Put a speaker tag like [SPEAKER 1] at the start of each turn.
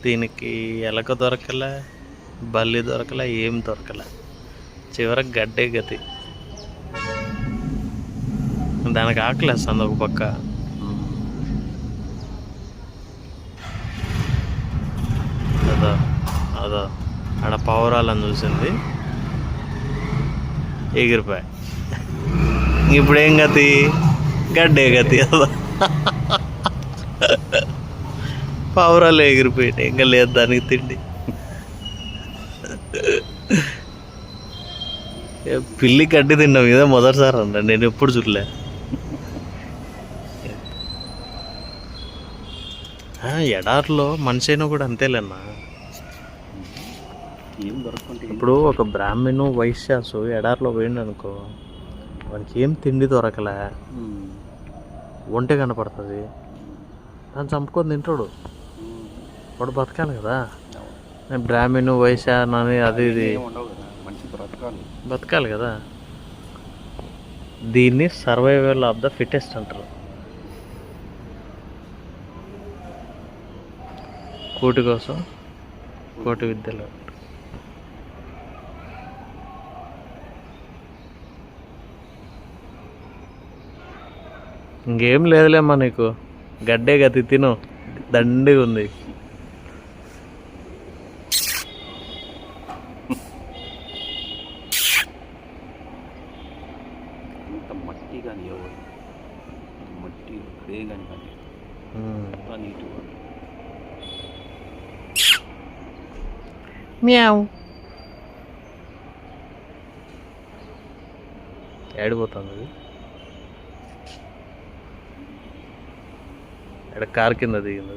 [SPEAKER 1] దీనికి ఎలక దొరకలే, బల్లి దొరకలే, ఏం దొరకలే. చివరికి గడ్డే గతి. దానికి ఆకలేస్తుంది ఒక పక్క. అదో అదో ఆడ పావురాలను చూసింది, ఎగిరిపోయి. ఇప్పుడేం గతి? గడ్డే గతి. అదో పావురాలు ఎగిరిపోయినాయి, ఇంకా లేదు దానికి తిండి. పిల్లి గడ్డి తిన్నాం ఇదే మొదటిసారి అన్న, నేను ఎప్పుడు చూడలే. ఎడారిలో మనిషి అయినా కూడా అంతేలేనా.
[SPEAKER 2] ఏం దొరకకుంటే
[SPEAKER 1] ఇప్పుడు ఒక బ్రాహ్మణు వైశ్యాసు ఎడారిలో పోయిండు అనుకో, వానికి ఏం తిండి దొరకలే, ఒంటె కనపడుతుంది, దాన్ని చంపుకొని తింటాడు. వాడు బతకాలి కదా. బ్రాహ్మణు వైశ్య అని అది ఇది బతకాలి కదా. దీన్ని సర్వైవల్ ఆఫ్ ద ఫిట్టెస్ట్ అంటారు. కోటి కోసం కోటి విద్యలు. ఇంకేం లేదులేమ్మా నీకు, గడ్డే గతి, తిను, దండిగా ఉంది.
[SPEAKER 2] మట్టి కానీ మట్టి ఇక్కడే కానీ నీట్గా
[SPEAKER 1] మ్యావ్ ఏడిపోతుంది. ఇక్కడ కారు కింద దిగింది.